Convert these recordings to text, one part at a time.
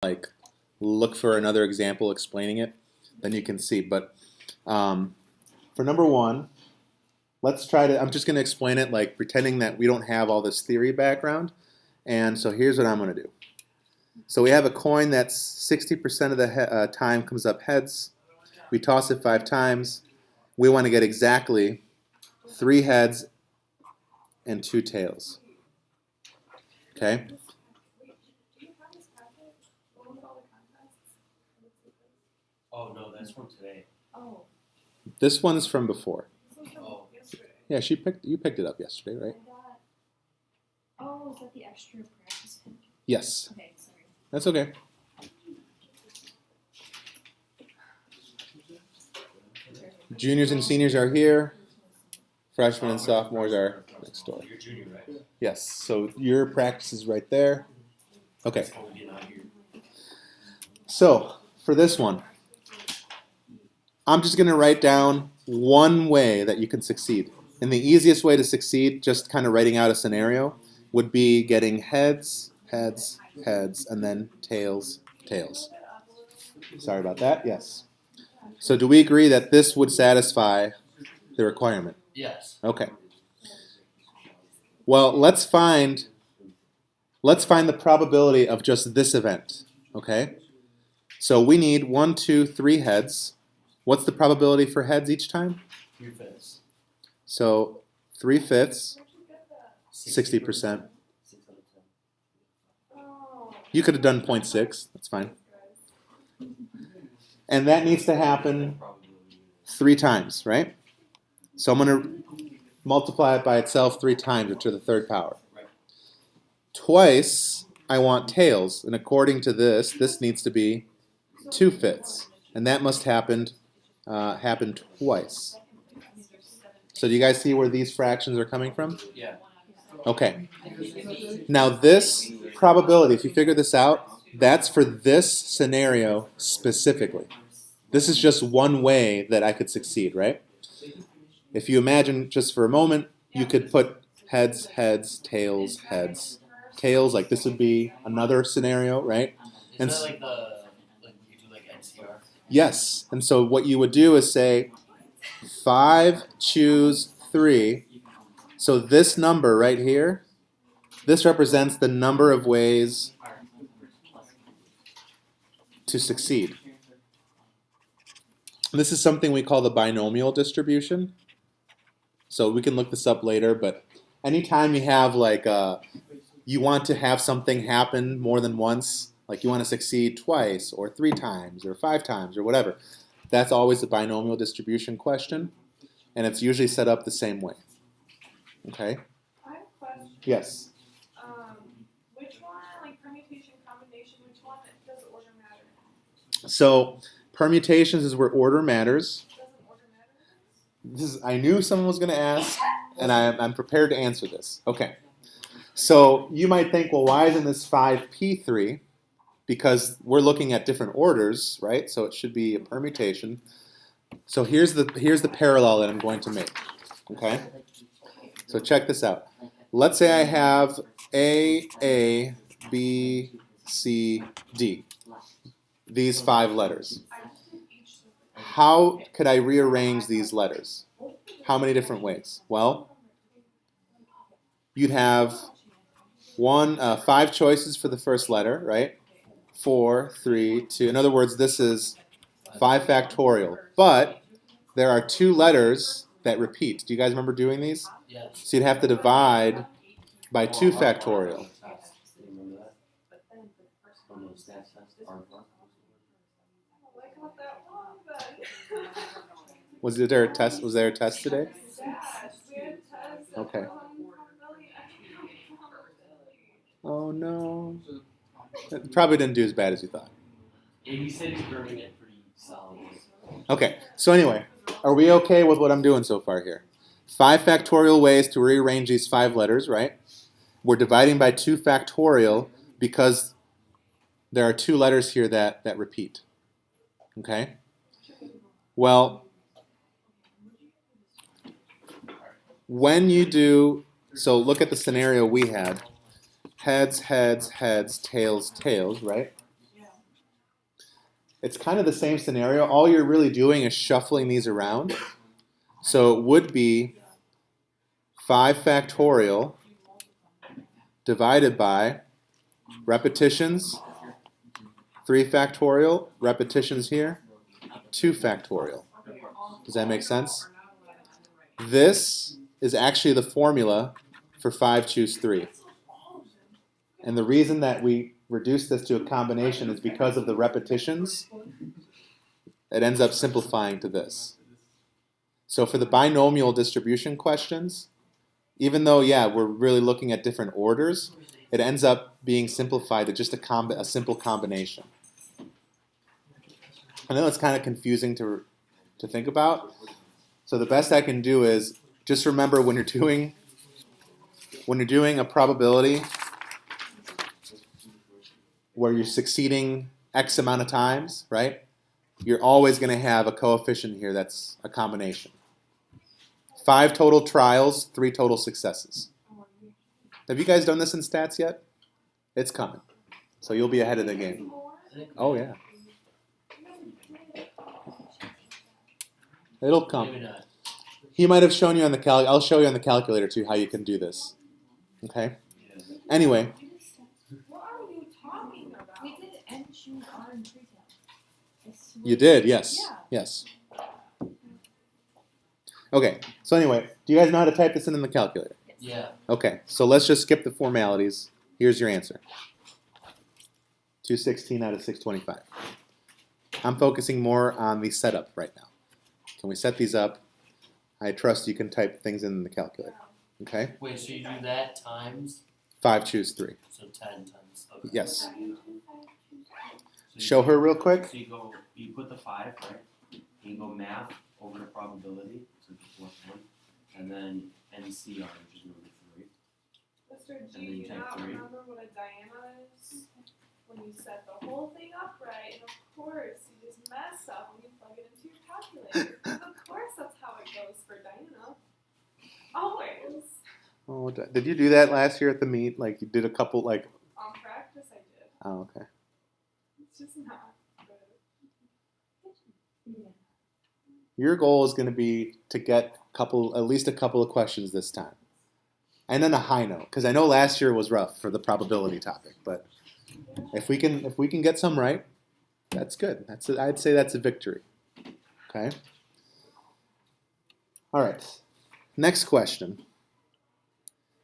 like look for another example explaining it, then you can see. But for number one, let's try to, I'm just going to explain it like pretending that we don't have all this theory background. And so here's what I'm going to do. So we have a coin that's 60% of the time comes up heads. We toss it 5 times. We want to get exactly 3 heads and 2 tails. Okay? Oh, no, that's from today. Oh. This one's from before. Oh. Yeah, you picked it up yesterday, right? Oh, is that the extra practice pin? Yes. Okay, sorry. That's okay. Juniors and seniors are here. Freshmen and sophomores are next door. You're junior, right? Yes, so your practice is right there. Okay. So, for this one, I'm just going to write down one way that you can succeed. And the easiest way to succeed, just kind of writing out a scenario, would be getting heads, heads, heads, and then tails, tails. Sorry about that, yes. So do we agree that this would satisfy the requirement? Yes. Okay. Well, let's find the probability of just this event, okay? So we need 1, 2, 3 heads. What's the probability for heads each time? 3/5. So 3/5, 60%. You could have done 0.6, that's fine. And that needs to happen 3 times, right? So I'm going to multiply it by itself 3 times, to the 3rd power. Twice, I want tails, and according to this needs to be 2/5, and that must happen twice. So do you guys see where these fractions are coming from? Yeah. Okay. Now this probability, if you figure this out, that's for this scenario specifically. This is just one way that I could succeed, right? If you imagine just for a moment, you could put heads, heads, tails, heads, tails, like this would be another scenario, right? Is that like you do like NCR? Yes. And so what you would do is say 5, choose 3. So this number right here, this represents the number of ways to succeed. This is something we call the binomial distribution. So we can look this up later, but anytime you have like you want to have something happen more than once, like you want to succeed twice or 3 times or 5 times or whatever, that's always the binomial distribution question, and it's usually set up the same way. Okay? I have a question. Yes. Which one, like permutation, combination, which one does order matter? So permutations is where order matters. Doesn't order matter? I knew someone was going to ask, and I'm prepared to answer this. Okay. So you might think, well, why isn't this 5p3? Because we're looking at different orders, right? So it should be a permutation. So here's the parallel that I'm going to make. Okay? So check this out. Let's say I have A, B, C, D. These 5 letters. How could I rearrange these letters? How many different ways? Well, you'd have 5 choices for the first letter, right? 4, 3, 2. In other words, this is 5 factorial. But there are 2 letters that repeat. Do you guys remember doing these? Yes. So you'd have to divide by 2 factorial. Like what that one, but Was there a test? Was there a test today? yes, we had tests. Okay. Oh no. It probably didn't do as bad as you thought. Yeah, you said you're burning it pretty solid. Okay, so anyway, are we okay with what I'm doing so far here? 5 factorial ways to rearrange these 5 letters, right? We're dividing by 2 factorial because there are 2 letters here that repeat. Okay? Well, when you do, so look at the scenario we had. Heads, heads, heads, tails, tails, right? it's kind of the same scenario. All you're really doing is shuffling these around. So it would be 5 factorial divided by repetitions, 3 factorial, repetitions here, 2 factorial. Does that make sense? This is actually the formula for 5 choose 3. And the reason that we reduce this to a combination is because of the repetitions. It ends up simplifying to this. So for the binomial distribution questions, even though, yeah, we're really looking at different orders, it ends up being simplified to just a simple combination. I know it's kind of confusing to think about. So the best I can do is just remember when you're doing a probability where you're succeeding X amount of times, right? You're always going to have a coefficient here that's a combination. 5 total trials, 3 total successes. Have you guys done this in stats yet? It's coming. So you'll be ahead of the game. Oh, yeah. It'll come. Maybe not. He might have shown you on the I'll show you on the calculator too how you can do this. Okay? Anyway, What are you talking about? We did N choose R and pre-cal. you did, yes. Yeah. Yes. Okay, so anyway, do you guys know how to type this in the calculator? Yeah. Okay, so let's just skip the formalities. Here's your answer. 216 out of 625. I'm focusing more on the setup right now. Can we set these up? I trust you can type things in the calculator. Okay? Wait, so you do that times 5 choose 3. so 10 times. Okay. Yes. So you- Show her real quick. So you put the 5, right? And you go math over to probability, so the fourth one, and then NCR, which is number 3. Mr. And G, then you you type not 3. remember what a diana is? When you set the whole thing up right, and of course you just mess up when you plug it into your calculator. Of course that's how it goes for Diana. Always. Oh, did you do that last year at the meet? Like you did a couple, like, On practice I did. oh, okay. It's just not good. Your goal is going to be to get at least a couple of questions this time. And then a high note, because I know last year was rough for the probability topic, but if we can get some right, that's good. I'd say that's a victory. Okay. All right. Next question.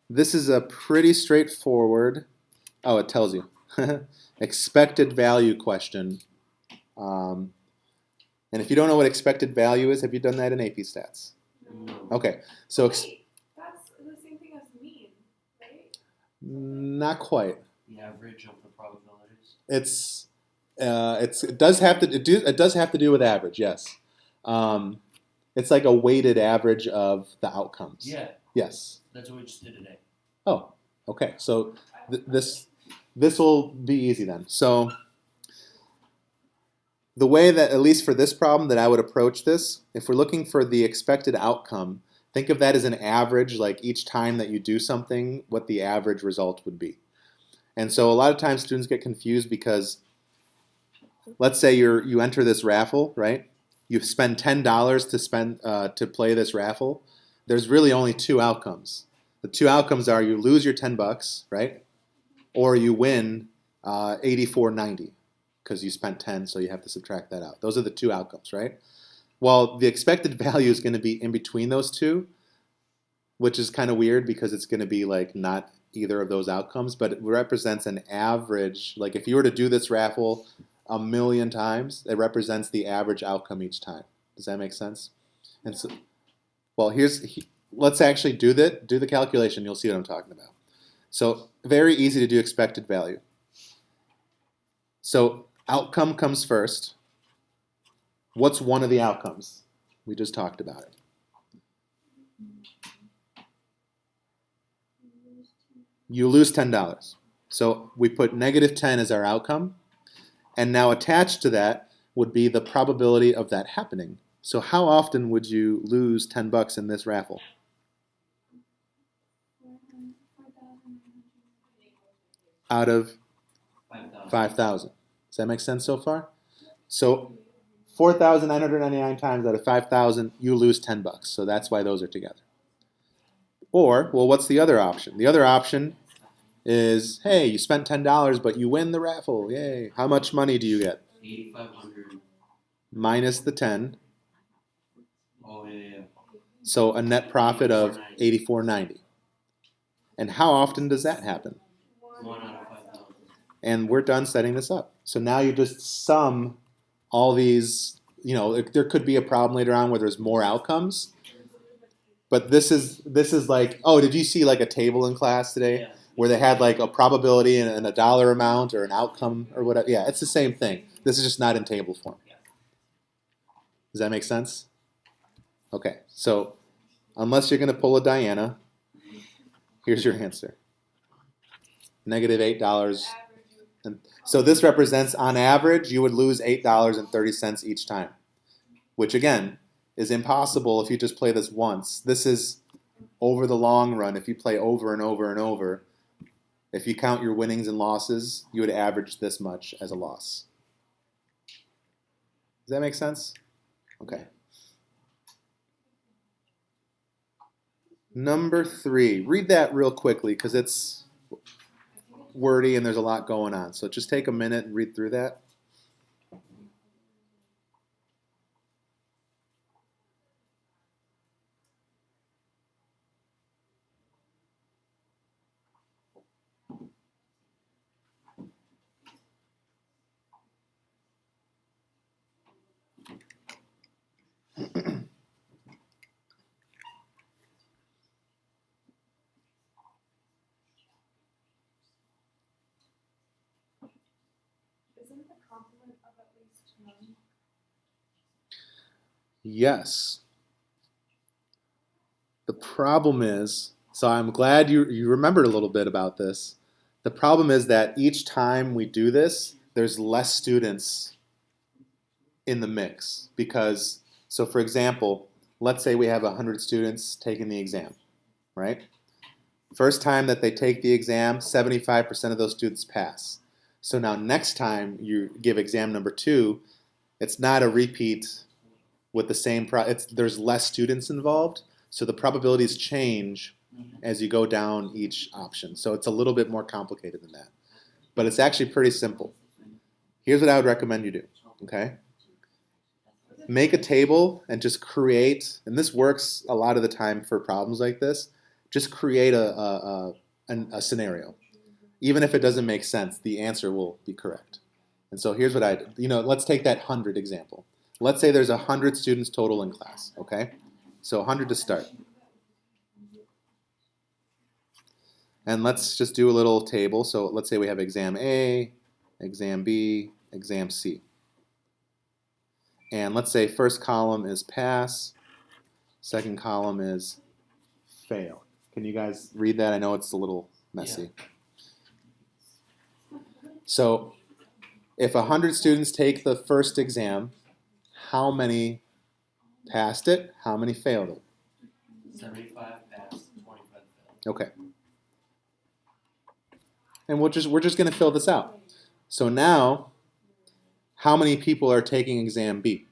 This is a pretty straightforward. Oh, it tells you expected value question. And if you don't know what expected value is, have you done that in AP Stats? No. Okay. So Wait, that's the same thing as mean, right? not quite. The average of the probabilities. It does have to do with average, yes. It's like a weighted average of the outcomes. Yeah, Yes. that's what we just did today. Oh, okay. So this will be easy then. So the way that, at least for this problem, that I would approach this, if we're looking for the expected outcome, think of that as an average, like each time that you do something, what the average result would be. And so a lot of times students get confused because, let's say you enter this raffle, right? You spend $10 to play this raffle. There's really only 2 outcomes. The 2 outcomes are you lose your $10, right? Or you win $84.90 because you spent 10, so you have to subtract that out. Those are the 2 outcomes, right? Well, the expected value is going to be in between those 2, which is kind of weird because it's going to be like not either of those outcomes, but it represents an average. Like if you were to do this raffle 1,000,000 times, it represents the average outcome each time. Does that make sense? And so, well, let's actually do the calculation. You'll see what I'm talking about. So very easy to do expected value. So outcome comes first. What's one of the outcomes? We just talked about it. You lose $10. So we put -10 as our outcome. And now attached to that would be the probability of that happening. So how often would you lose $10 in this raffle? Out of 5,000. 5,000. Does that make sense so far? So 4,999 times out of 5,000, you lose $10. So that's why those are together. Or, well, what's the other option? The other option is, hey, you spent $10, but you win the raffle. Yay. How much money do you get? 8,500. Minus the 10. Oh, yeah. So a net profit of $84.90. And how often does that happen? 1 out of 5,000. And we're done setting this up. So now you just sum all these, there could be a problem later on where there's more outcomes. But this is like, oh, did you see like a table in class today Yeah. where they had like a probability and a dollar amount or an outcome or whatever? Yeah, it's the same thing. This is just not in table form. Does that make sense? Okay, so unless you're going to pull a Diana, here's your answer. Negative $8. And so this represents, on average, you would lose $8.30 each time, which again is impossible if you just play this once. This is over the long run. If you play over and over and over, if you count your winnings and losses, you would average this much as a loss. Does that make sense? Okay. Number 3. Read that real quickly because it's wordy and there's a lot going on. So just take a minute and read through that. Isn't the complement of at least none? Yes. The problem is, so I'm glad you remembered a little bit about this. The problem is that each time we do this, there's less students in the mix because, so for example, let's say we have 100 students taking the exam, right? First time that they take the exam, 75% of those students pass. So now next time you give exam number 2, it's not a repeat with the same, there's less students involved, so the probabilities change as you go down each option. So it's a little bit more complicated than that. But it's actually pretty simple. Here's what I would recommend you do, okay? Make a table and just create, and this works a lot of the time for problems like this, just create a scenario. Even if it doesn't make sense, the answer will be correct. And so here's what I did. Let's take that 100 example. Let's say there's 100 students total in class, okay? So 100 to start. And let's just do a little table. So let's say we have exam A, exam B, exam C. And let's say first column is pass, second column is fail. Can you guys read that? I know it's a little messy. So if 100 students take the first exam, how many passed it? How many failed it? 75 passed, 25 failed. Okay. And we're just going to fill this out. So now, how many people are taking exam B?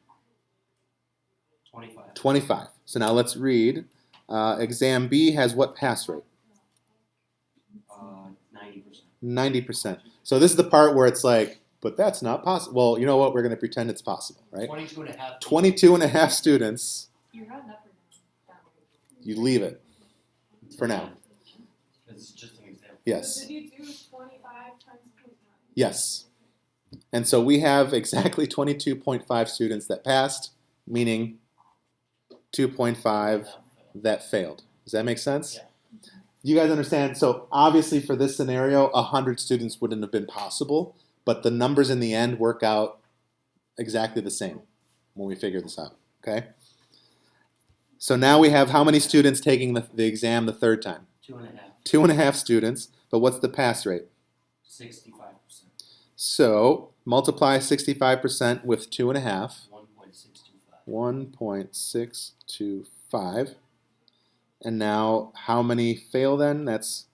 25. 25. So now let's read. Exam B has what pass rate? 90%. 90%. So this is the part where it's like, but that's not possible. Well, you know what? We're going to pretend it's possible, right? 22 and a half. 22 and a half students. You're rounding up or down? You leave it for now. It's just an example. Yes. Did you do 25 times 0.9? Yes. And so we have exactly 22.5 students that passed, meaning 2.5 that failed. Does that make sense? Yeah. You guys understand? So obviously for this scenario, 100 students wouldn't have been possible, but the numbers in the end work out exactly the same when we figure this out, okay? So now we have how many students taking the exam the third time? 2.5. 2.5 students, but what's the pass rate? 65%. So multiply 65% with 2.5. 1.625. 1.625. And now how many fail then? That's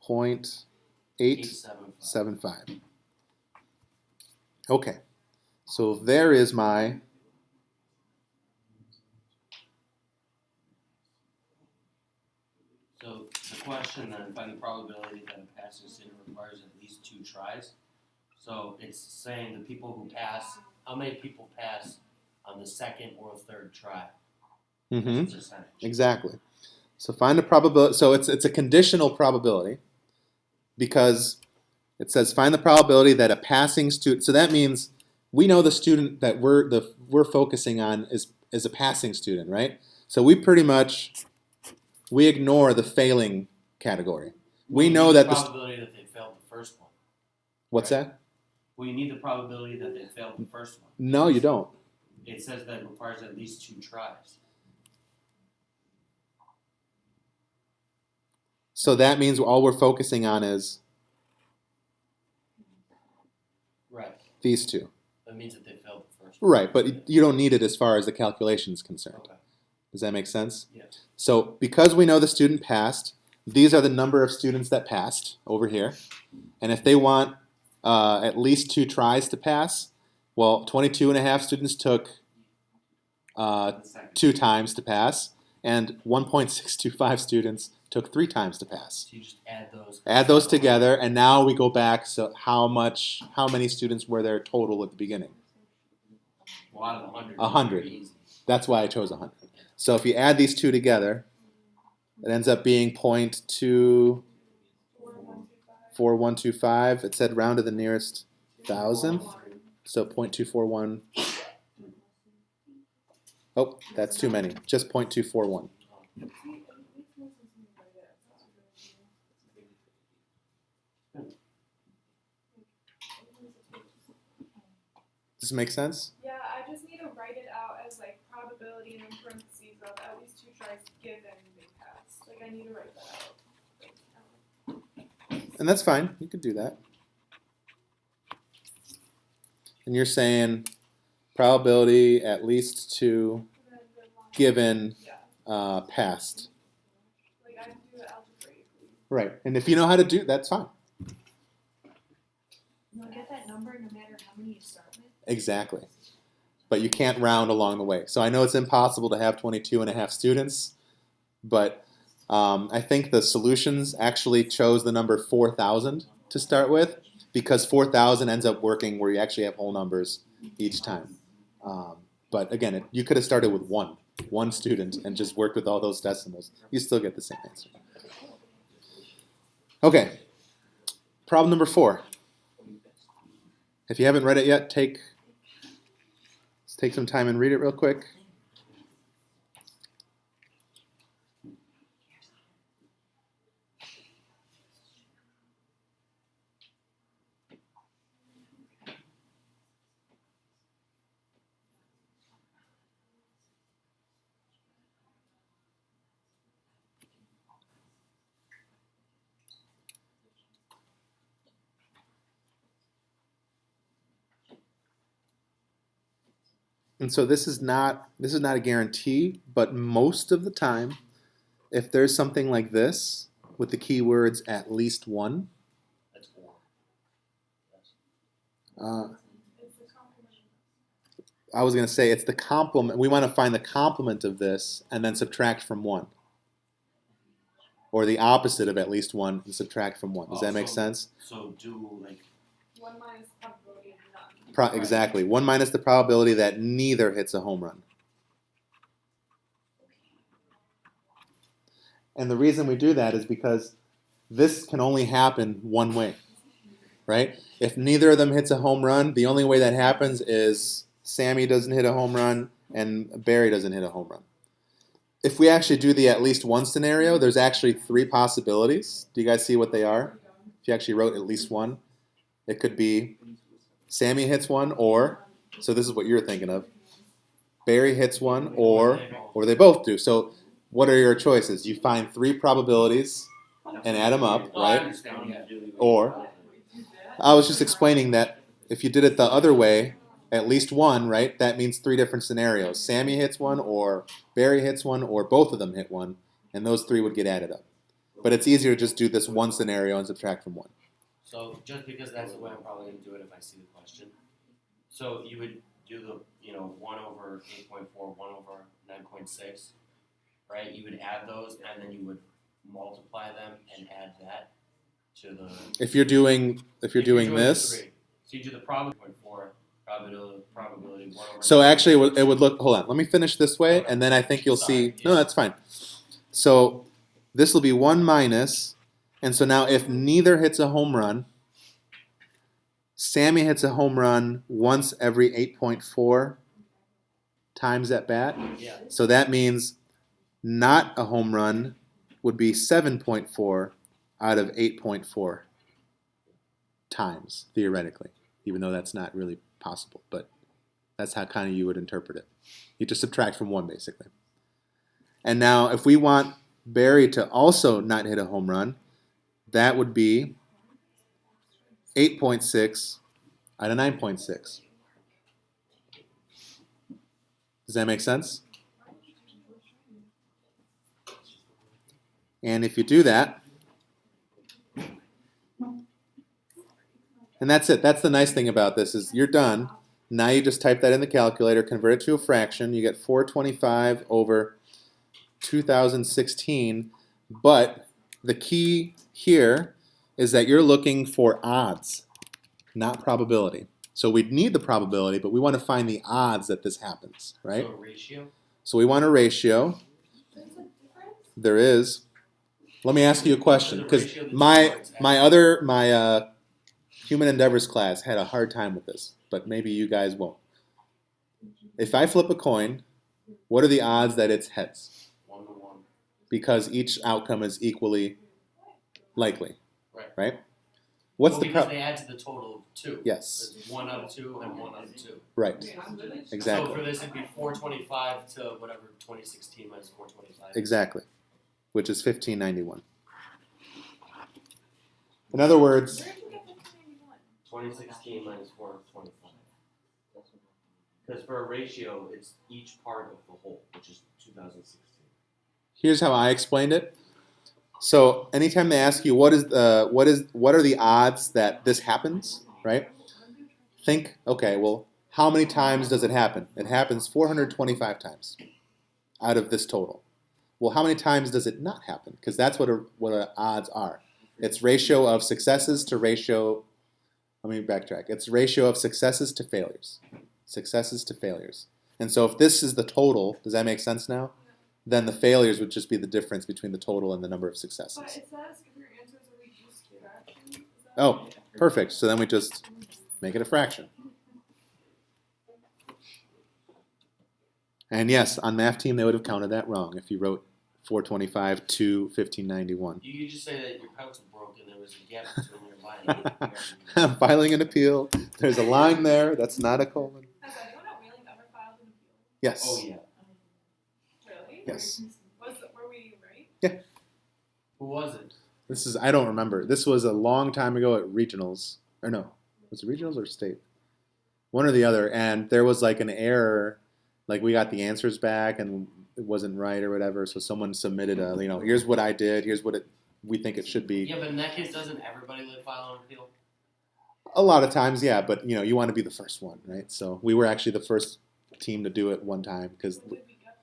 0.875. 875. Okay. So there is my So the question then, find the probability that a passing student requires at least 2 tries. So it's saying the people who pass, how many people pass on the second or third try? mhm, Percentage. exactly. So find the probability. So it's a conditional probability because it says find the probability that a passing student. So that means we know the student that we're focusing on is a passing student, right? So we pretty much we ignore the failing category. We Well, you know need that the the probability that they failed the first one. what's Right. that? Well, you need the probability that they failed the first one. No, you don't. It says that it requires at least 2 tries. So that means all we're focusing on is Right. these two. That means that they failed the first one. Right, but you don't need it as far as the calculation is concerned. Okay. Does that make sense? Yeah. So because we know the student passed, these are the number of students that passed over here. And if they want at least 2 tries to pass, well, 22 and a half students took The second. 2 times to pass, and 1.625 students took 3 times to pass. So you just add those. Add those together, and now we go back. So how many students were there total at the beginning? Well, out of the 100. 100. Very easy. That's why I chose 100. So if you add these two together, it ends up being 0.24125. It said round to the nearest thousandth, so 0.241. Oh, that's too many. Just 0.241. Does this make sense? Yeah, I just need to write it out as like probability and then parentheses of at least 2 tries given they pass. Like I need to write that out. And that's fine. You could do that. And you're saying probability at least 2 And then the line- given Yeah, passed. like I can do it algebraically. Right. And if you know how to do, that's fine. You'll get that number no matter how many you start with. Exactly. But you can't round along the way. So I know it's impossible to have 22 and a half students, but I think the solutions actually chose the number 4,000 to start with because 4,000 ends up working where you actually have whole numbers each time. But again, you could have started with one student and just worked with all those decimals. You still get the same answer. Okay. Problem number 4. If you haven't read it yet, let's take some time and read it real quick. And so this is not a guarantee, but most of the time, if there's something like this with the keywords at least 1, That's 4. It's the complement. I was going to say it's the complement. We want to find the complement of this and then subtract from 1. Or the opposite of at least 1 and subtract from 1. Does that make sense? So do like 1 minus probability of none. Exactly. 1 minus the probability that neither hits a home run. And the reason we do that is because this can only happen one way, right? If neither of them hits a home run, the only way that happens is Sammy doesn't hit a home run and Barry doesn't hit a home run. If we actually do the at least 1 scenario, there's actually 3 possibilities. Do you guys see what they are? If you actually wrote at least 1, it could be Sammy hits 1 or, so this is what you're thinking of, Barry hits 1 or they both do. So what are your choices? You find 3 probabilities and add them up, Oh, I right? understand, yeah. Or, I was just explaining that if you did it the other way, at least 1, right? That means 3 different scenarios. Sammy hits 1 or Barry hits 1 or both of them hit 1, and those 3 would get added up. But it's easier to just do this 1 scenario and subtract from 1. So just because that's the way I'm probably going to do it if I see the question. So you would do the 1 over 8.4, 1 over 9.6, right? You would add those and then you would multiply them and add that to the. If you're doing the this, 3. So you do the probability 0.4 probability 1 over. so actually it would look. Hold on, let me finish this way, and then I think you'll Sorry, see. yeah. No, that's fine. So this will be 1 minus, and so now if neither hits a home run, Sammy hits a home run once every 8.4 times at bat. Yeah. So that means not a home run would be 7.4 out of 8.4 times, theoretically, even though that's not really possible. But that's how kind of you would interpret it. You just subtract from 1, basically. And now if we want Barry to also not hit a home run, that would be 8.6 out of 9.6. Does that make sense? And if you do that, and that's it. That's the nice thing about this is you're done. Now you just type that in the calculator, convert it to a fraction. You get 425 over 2016. But the key here is that you're looking for odds, not probability. So we'd need the probability, but we want to find the odds that this happens, right? So a ratio. So we want a ratio. There's a difference? There is. Let me ask you a question, because Ratio of the two my points, my human endeavors class had a hard time with this, but maybe you guys won't. If I flip a coin, what are the odds that it's heads? 1 to 1. Because each outcome is equally likely, Right. right? What's Well, the because pro- they add to the total of 2. Yes, There's 1 out of 2 and 1 out of 2. right, So for exactly, this, it'd be 425 to whatever 2016 minus 425. exactly, which is 1591. In other words, Where did you get 1591? 2016 minus 425. Because for a ratio, it's each part of the whole, which is 2016. here's how I explained it. So anytime they ask you what are the odds that this happens, right? Think, okay, well, how many times does it happen? It happens 425 times out of this total. Well, how many times does it not happen? Because that's what odds are. It's ratio of successes to ratio. Let me backtrack. It's ratio of successes to failures. Successes to failures. And so if this is the total, does that make sense now? Then the failures would just be the difference between the total and the number of But successes. it says if your answers are reduced to fractions. Is that Oh, perfect. So then we just make it a fraction. And yes, on math team they would have counted that wrong if you wrote 425 to 1591. You could just say that your pencil broke and there was a gap between your line. I'm filing an appeal. There's a line there. That's not a colon. Has anyone at Wheeling ever filed an appeal? Yes. Oh yeah. Really? Yes. Were we right? Who was it? This is, I don't remember. This was a long time ago at regionals. Or no, was it regionals or state? One or the other. And there was like an error. Like we got the answers back and it wasn't right or whatever. So someone submitted a, here's what I did. Here's what we think it should be. Yeah, but in that case, doesn't everybody file an appeal? A lot of times, yeah. But, you want to be the first one, right? So we were actually the first team to do it one time because What did we get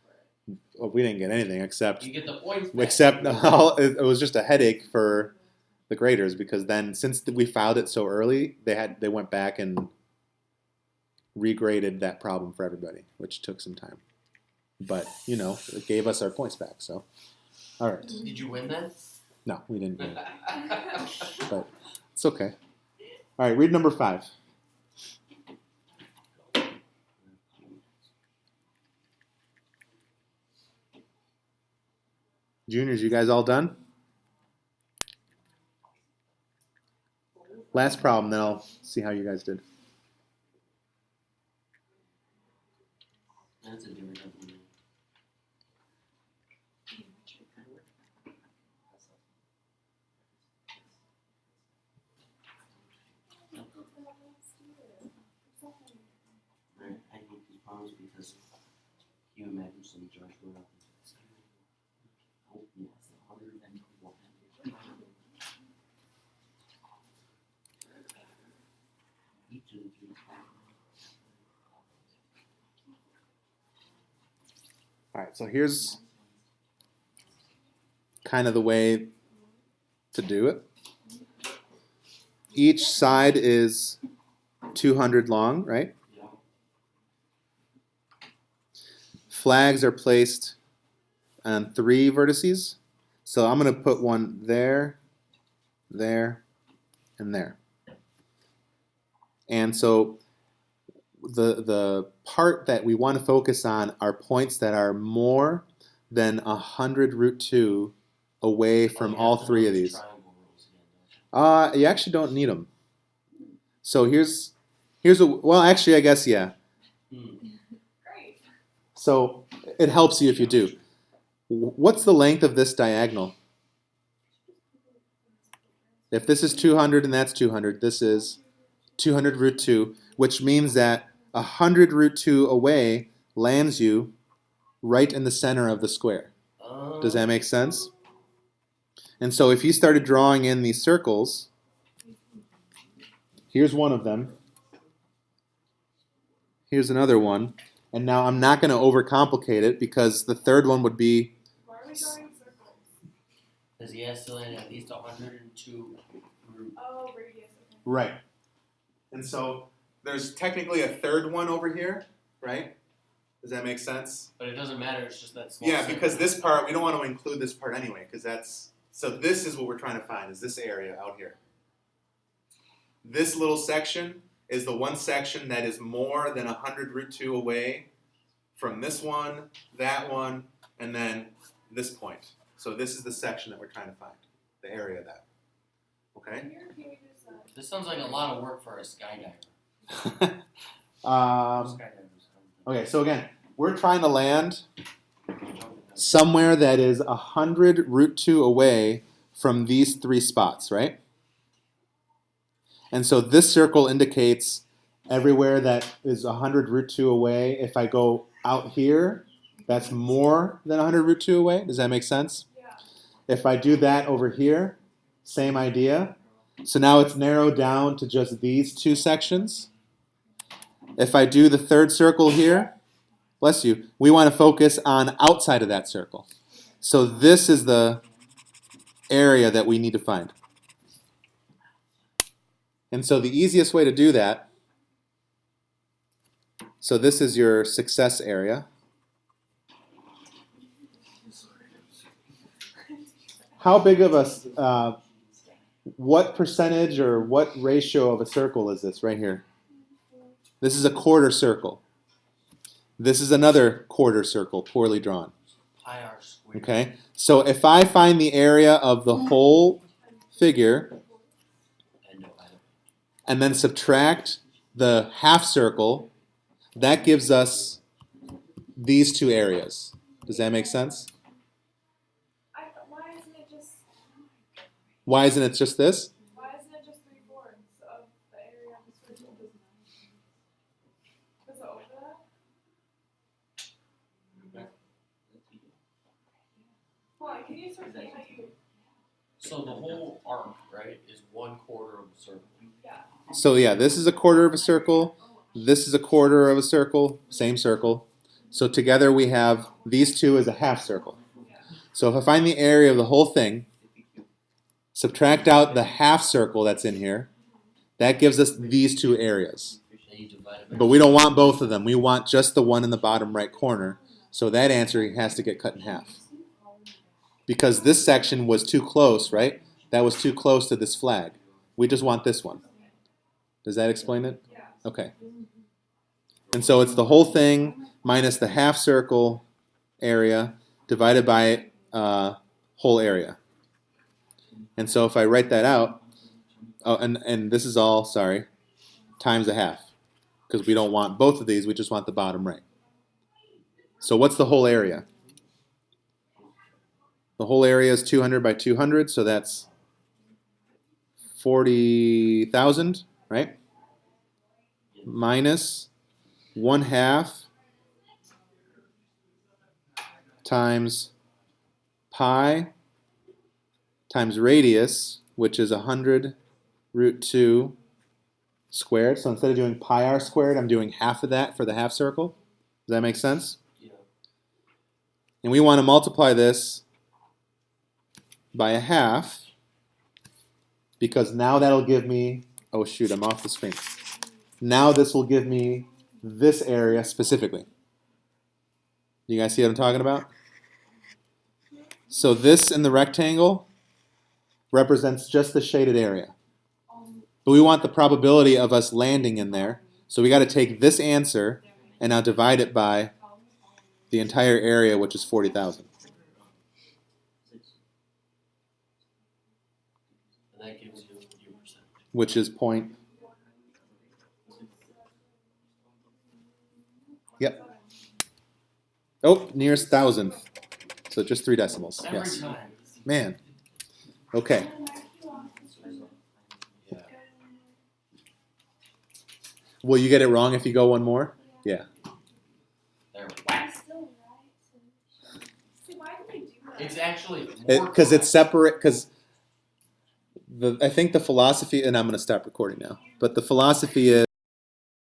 for it? we didn't get anything except You get the points back. it was just a headache for the graders because then since we filed it so early, they went back and regraded that problem for everybody, which took some time. But it gave us our points back. So, all right. Did you win then? No, we didn't win, but it's okay. All right, read number 5. Juniors, you guys all done? Last problem, then I'll see how you guys did. That's a different company. I hate these problems because you imagine some judge going up and saying, oh, yes, 121. Each of the 3 problems. All right, so here's kind of the way to do it. Each side is 200 long, right? Yeah. Flags are placed on 3 vertices. So I'm going to put one there, there, and there. And so the part that we want to focus on are points that are more than 100 root 2 away from You all have to 3 know of the these. triangle rules again, don't you? You actually don't need them. So here's well, actually, I guess, yeah. Great. So it helps you if you do. What's the length of this diagonal? If this is 200 and that's 200, this is 200 root 2, which means that 100 root 2 away lands you right in the center of the square. Does that make sense? And so if you started drawing in these circles, here's one of them. Here's another one. And now I'm not going to overcomplicate it because the third one would be, Why are we drawing circles? Because he has to land at least 102 root. Oh, radius. Okay. right. And so there's technically a third one over here, right? Does that make sense? But it doesn't matter, it's just that small Yeah, segment. because this part, we don't want to include this part anyway, because that's, so this is what we're trying to find, is this area out here. This little section is the one section that is more than 100 root 2 away from this one, that one, and then this point. So this is the section that we're trying to find, the area of that. Okay? Can you repeat what you just This sounds like a lot of work for a skydiver. um, Skydivers. okay, so again, we're trying to land somewhere that is 100 root 2 away from these 3 spots, right? And so this circle indicates everywhere that is 100 root 2 away. If I go out here, that's more than 100 root 2 away. Does that make sense? Yeah. If I do that over here, same idea. So now it's narrowed down to just these 2 sections. If I do the third circle here, bless you, we want to focus on outside of that circle. So this is the area that we need to find. And so the easiest way to do that, so this is your success area. How big of a, what percentage or what ratio of a circle is this right here? This is a quarter circle. This is another quarter circle, poorly drawn. Pi r squared. Okay, so if I find the area of the whole figure Endo, and then subtract the half circle, that gives us these 2 areas. Does that make sense? Why isn't it just? Why isn't it just this? Why isn't it just 3/4 of the area of the circle? Is it over that? Hold on, can you sort of how you? So the whole arc, right, is 1/4 of a circle. Yeah. So yeah, this is a quarter of a circle. This is a quarter of a circle, same circle. So together we have these 2 as a half circle. So if I find the area of the whole thing, subtract out the half circle that's in here, that gives us these 2 areas. Then you divide it by But we don't want both of them. We want just the one in the bottom right corner. So that answer has to get cut in half. Because this section was too close, right? That was too close to this flag. We just want this one. Does that explain it? Yeah. Okay. And so it's the whole thing minus the half circle area divided by whole area. And so if I write that out, oh, and this is all, sorry, times a half. Because we don't want both of these, we just want the bottom right. So what's the whole area? The whole area is 200 by 200, so that's 40,000, right? Minus 1/2 times pi times radius, which is 100 root 2 squared. So instead of doing pi r squared, I'm doing half of that for the half circle. Does that make sense? Yeah. And we want to multiply this by a half, because now that'll give me, oh shoot, I'm off the screen. Now this will give me this area specifically. You guys see what I'm talking about? So this in the rectangle represents just the shaded area. But we want the probability of us landing in there. So we got to take this answer and now divide it by the entire area, which is 40,000. And that gives you your percentage. Which is point. Yep. Oh, nearest thousandth. So just 3 decimals. Every Yes. time. Man. Okay. Yeah. Will you get it wrong if you go one more? Yeah. There. Whack. Still right. So why do they do that? It's actually Because it's separate. Because I think the philosophy, and I'm going to stop recording now. But the philosophy is.